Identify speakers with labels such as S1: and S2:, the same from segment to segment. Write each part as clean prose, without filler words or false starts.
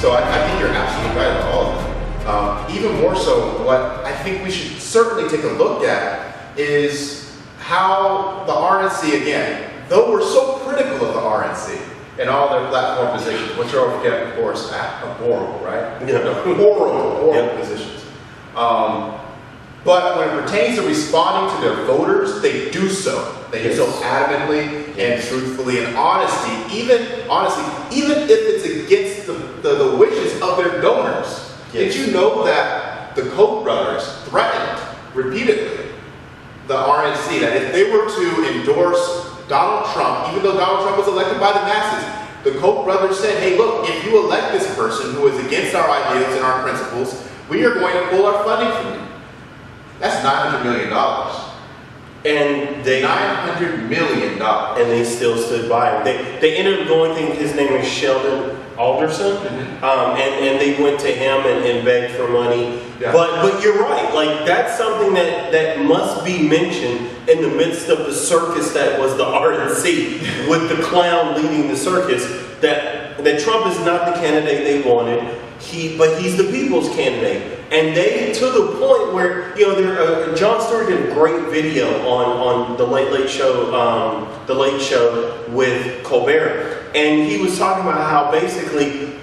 S1: So I think you're absolutely right about all of them. Even more so, what I think we should certainly take a look at is how the RNC, again, though we're so critical of the RNC and all their platform positions, which are, of course, horrible, right? Horrible positions. But when it pertains to responding to their voters, they do so. They do so adamantly and truthfully and honestly, even if it's against the wishes of their donors. Did you know that the Koch brothers threatened repeatedly the RNC that if they were to endorse Donald Trump, even though Donald Trump was elected by the masses, the Koch brothers said, hey, look, if you elect this person who is against our ideals and our principles, we are going to pull our funding from you. That's $900 million.
S2: And they
S1: $900 million.
S2: And they still stood by him. They ended up going, I think his name is Sheldon Alderson, and they went to him and begged for money. Yeah. But you're right, like that's something that must be mentioned in the midst of the circus that was the RNC, with the clown leading the circus, that Trump is not the candidate they wanted, but he's the people's candidate. And they, to the point where, you know, Jon Stewart did a great video on the Late Show with Colbert, and he was talking about how basically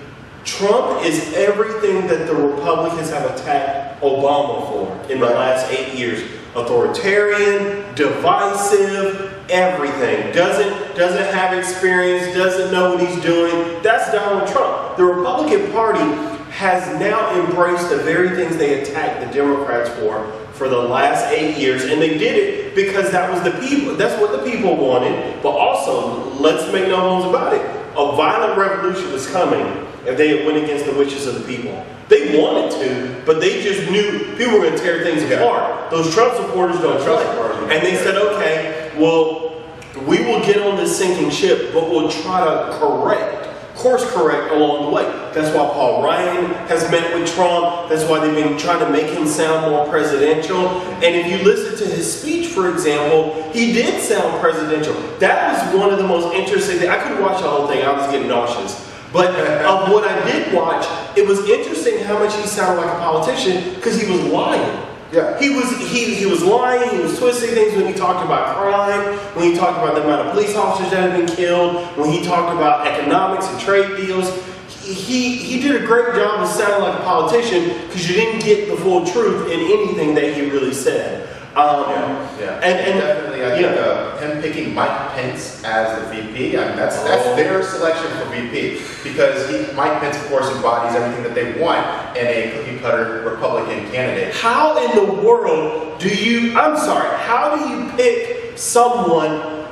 S2: Trump is everything that the Republicans have attacked Obama for in the last 8 years. Authoritarian, divisive, everything. Doesn't have experience, doesn't know what he's doing. That's Donald Trump. The Republican Party has now embraced the very things they attacked the Democrats for the last 8 years, and they did it because that was the people. That's what the people wanted. But also, let's make no bones about it, a violent revolution was coming if they had went against the wishes of the people. They wanted to, but they just knew people were going to tear things apart. Those Trump supporters don't trust it. And they said, okay, well, we will get on this sinking ship, but we'll try to course correct along the way. That's why Paul Ryan has met with Trump. That's why they've been trying to make him sound more presidential. And if you listen to his speech, for example, he did sound presidential. That was one of the most interesting things. I couldn't watch the whole thing. I was getting nauseous. But of what I did watch, it was interesting how much he sounded like a politician because he was lying.
S1: Yeah.
S2: He was lying, he was twisting things when he talked about crime, when he talked about the amount of police officers that had been killed, when he talked about economics and trade deals. He did a great job of sounding like a politician because you didn't get the full truth in anything that he really said.
S1: And definitely, I think him picking Mike Pence as the VP, I mean, that's their selection for VP, because Mike Pence, of course, embodies everything that they want in a cookie-cutter Republican candidate.
S2: How in the world how do you pick someone?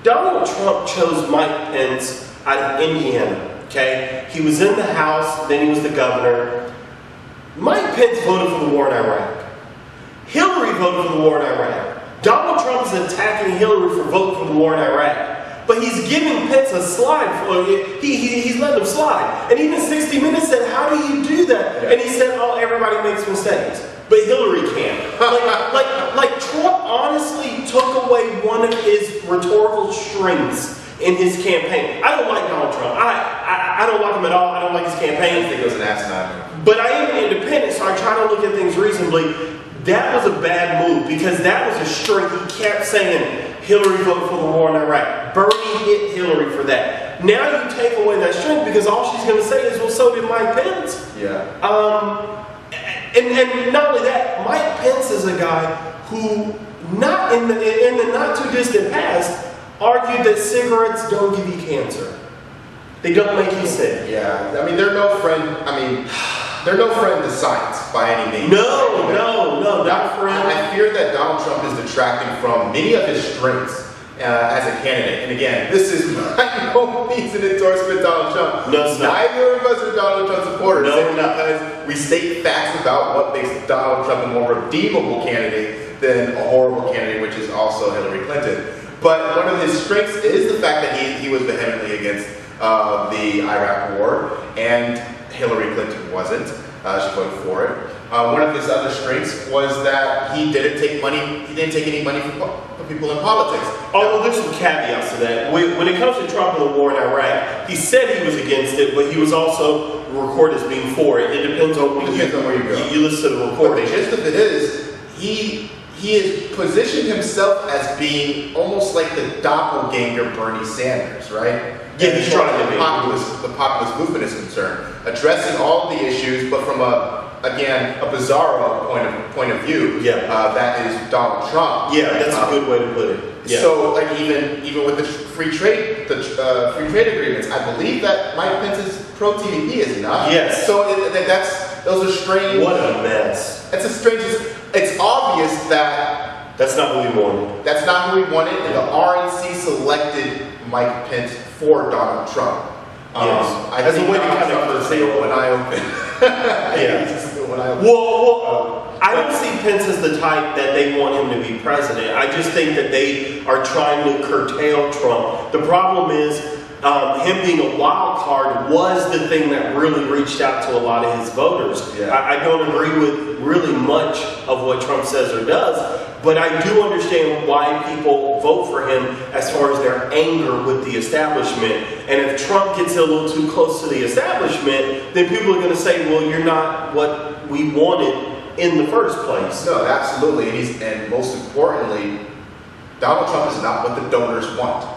S2: Donald Trump chose Mike Pence out of Indiana, okay? He was in the House, then he was the governor. Mike Pence voted for the war in Iraq. Hillary voted for the war in Iraq. Donald Trump is attacking Hillary for voting for the war in Iraq. But he's giving Pence a slide. He's letting him slide. And even 60 Minutes said, how do you do that? Yeah. And he said, oh, everybody makes mistakes. But Hillary can't. like Trump honestly took away one of his rhetorical strings in his campaign. I don't like Donald Trump. I don't like him at all. I don't like his campaign.
S1: I think it was an asinine.
S2: But I am independent, so I try to look at things reasonably. That was a bad move because that was a string. He kept saying Hillary voted for the war in Iraq. Bernie hit Hillary for that. Now you take away that string because all she's going to say is, well, so did Mike Pence.
S1: Yeah.
S2: And not only that, Mike Pence is a guy who, not in the not too distant past, argued that cigarettes don't give you cancer. They don't make you sick.
S1: Yeah. I mean, they're no friend. They're no friend to science by any means.
S2: No, not friend.
S1: I fear that Donald Trump is detracting from many of his strengths as a candidate. And again, this is by no means an endorsement of Donald Trump.
S2: No, it's not.
S1: Neither of us are Donald Trump supporters.
S2: No,
S1: because we state facts about what makes Donald Trump a more redeemable candidate than a horrible candidate, which is also Hillary Clinton. But one of his strengths is the fact that he was vehemently against the Iraq war, and Hillary Clinton wasn't. She voted for it. One of his other strengths was that he didn't take any money from people in politics.
S2: Although there's some caveats to that. When it comes to Trump and the war in Iraq, he said he was against it, but he was also recorded as being for it. It depends on where you go. You listen to the recording.
S1: But the gist of it is, he has positioned himself as being almost like the doppelganger Bernie Sanders, right?
S2: Yeah, he's trying to be.
S1: The populist movement is concerned, addressing all of the issues, but from a bizarro point of view.
S2: Yeah.
S1: That is Donald Trump.
S2: Yeah, that's a good way to put it. Yeah.
S1: So, like even with the free trade agreements, I believe that Mike Pence is pro TVP, is he not?
S2: Yes.
S1: So those are strange.
S2: What a mess.
S1: It's a strange. It's obvious that
S2: that's not who we wanted.
S1: That's not who we wanted, and the RNC selected Mike Pence for Donald Trump.
S2: Yes.
S1: I think
S2: a way to kind of
S1: say when I open.
S2: Yeah. Well, I don't see Pence as the type that they want him to be president. I just think that they are trying to curtail Trump. The problem is him being a wild card was the thing that really reached out to a lot of his voters.
S1: Yeah.
S2: I don't agree with really much of what Trump says or does, but I do understand why people vote for him as far as their anger with the establishment. And if Trump gets a little too close to the establishment, then people are going to say, well, you're not what we wanted in the first place.
S1: No, absolutely. And most importantly, Donald Trump is not what the donors want.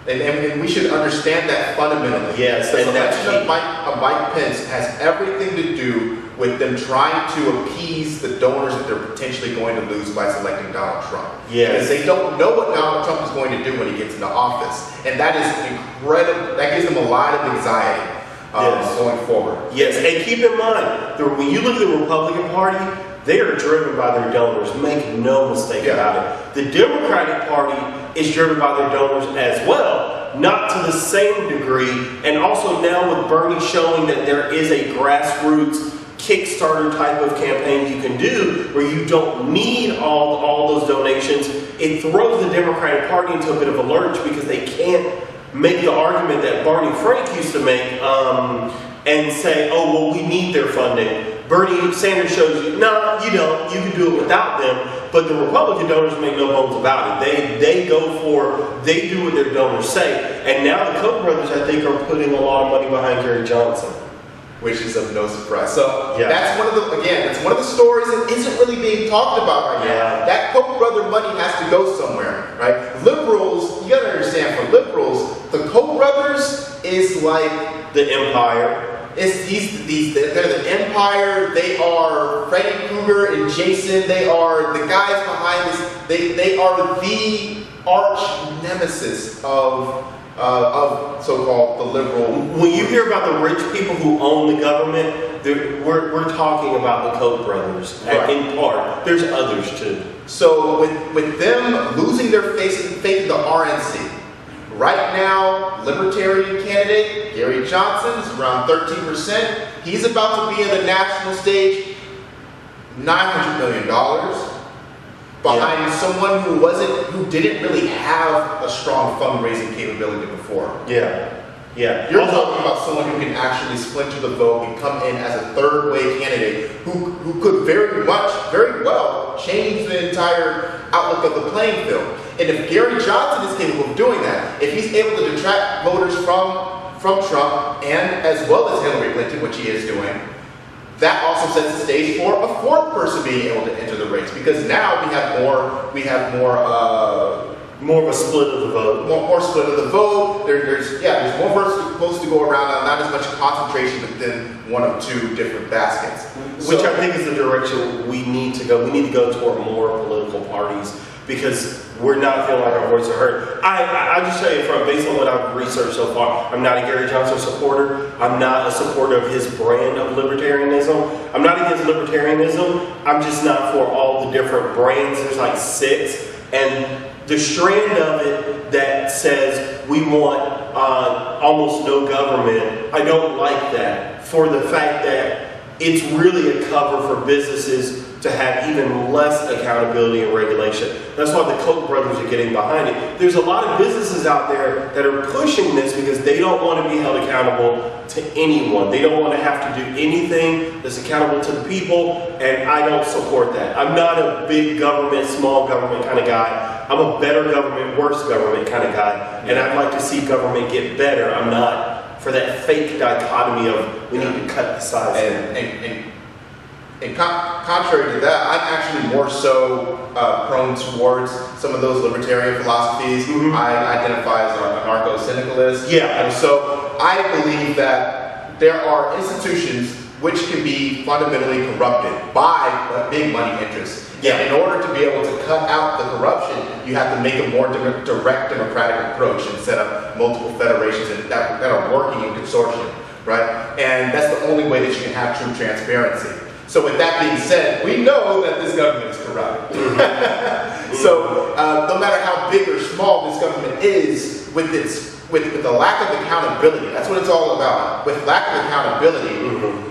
S1: And we should understand that fundamentally.
S2: Yes,
S1: the
S2: and
S1: selection of Mike Pence has everything to do with them trying to appease the donors that they're potentially going to lose by selecting Donald Trump.
S2: Yes.
S1: Because they don't know what Donald Trump is going to do when he gets into office. And that is incredible. That gives them a lot of anxiety going forward.
S2: Yes, and keep in mind, when you look at the Republican Party, they are driven by their donors. Make no mistake about it. The Democratic Party is driven by their donors as well, not to the same degree. And also now with Bernie showing that there is a grassroots Kickstarter type of campaign you can do where you don't need all those donations, it throws the Democratic Party into a bit of a lurch because they can't make the argument that Barney Frank used to make and say, oh, well, we need their funding. Bernie Sanders shows you, no, you don't. You can do it without them. But the Republican donors make no bones about it. They do what their donors say. And now the Koch brothers, I think, are putting a lot of money behind Gary Johnson.
S1: Which is of no surprise. So that's one of the stories that isn't really being talked about right now. That Koch brother money has to go somewhere, right? Liberals, you gotta understand, for liberals, the Koch brothers is like
S2: the empire.
S1: They're the empire. They are Freddy Krueger and Jason. They are the guys behind this. They are the arch nemesis of so-called the liberal.
S2: When you hear about the rich people who own the government, we're talking about the Koch brothers, right. In part. There's others too.
S1: So with them losing their faith in the RNC, right now, Libertarian candidate Gary Johnson is around 13%. He's about to be in the national stage, $900 million. Behind someone who didn't really have a strong fundraising capability before.
S2: Yeah.
S1: You're talking about someone who can actually splinter the vote and come in as a third wave candidate who could very well change the entire outlook of the playing field. And if Gary Johnson is capable of doing that, if he's able to detract voters from Trump and as well as Hillary Clinton, which he is doing, that also sets the stage for a fourth person being able to enter the race, because now we have more
S2: of a split of the vote.
S1: More split of the vote. There's more votes to go around, not as much concentration within one of two different baskets.
S2: Which I think is the direction we need to go. We need to go toward more political parties because we're not feeling like our voices are heard. I'll just tell you based on what I've researched so far, I'm not a Gary Johnson supporter. I'm not a supporter of his brand of libertarianism. I'm not against libertarianism. I'm just not for all the different brands. There's like 6. And the strand of it that says we want almost no government, I don't like that for the fact that it's really a cover for businesses to have even less accountability and regulation. That's why the Koch brothers are getting behind it. There's a lot of businesses out there that are pushing this because they don't want to be held accountable to anyone. They don't want to have to do anything that's accountable to the people, and I don't support that. I'm not a big government, small government kind of guy. I'm a better government, worse government kind of guy, and I'd like to see government get better. I'm not for that fake dichotomy of we need to cut the size.
S1: And contrary to that, I'm actually more so prone towards some of those libertarian philosophies.
S2: Mm-hmm.
S1: I identify as an anarcho-syndicalist.
S2: Yeah.
S1: And so I believe that there are institutions which can be fundamentally corrupted by big money interests.
S2: Yeah.
S1: And in order to be able to cut out the corruption, you have to make a more direct democratic approach and set up multiple federations that are working in consortium, right? And that's the only way that you can have true transparency. So with that being said, we know that this government is corrupt. So no matter how big or small this government is, with the lack of accountability, that's what it's all about. With lack of accountability,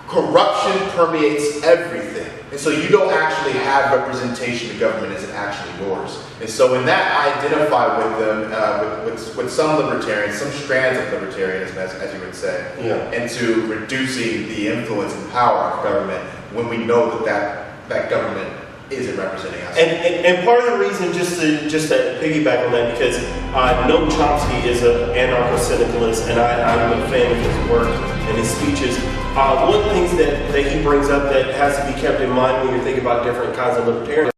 S1: corruption permeates everything. And so you don't actually have representation. The government isn't actually yours. And so in that, I identify with them, with some libertarians, some strands of libertarianism, as you would say, into reducing the influence and power of government when we know that government isn't representing us.
S2: And part of the reason, just to piggyback on that, because Noam Chomsky is an anarcho-syndicalist, and I'm a fan of his work and his speeches. One of the things that he brings up that has to be kept in mind when you're thinking about different kinds of libertarianism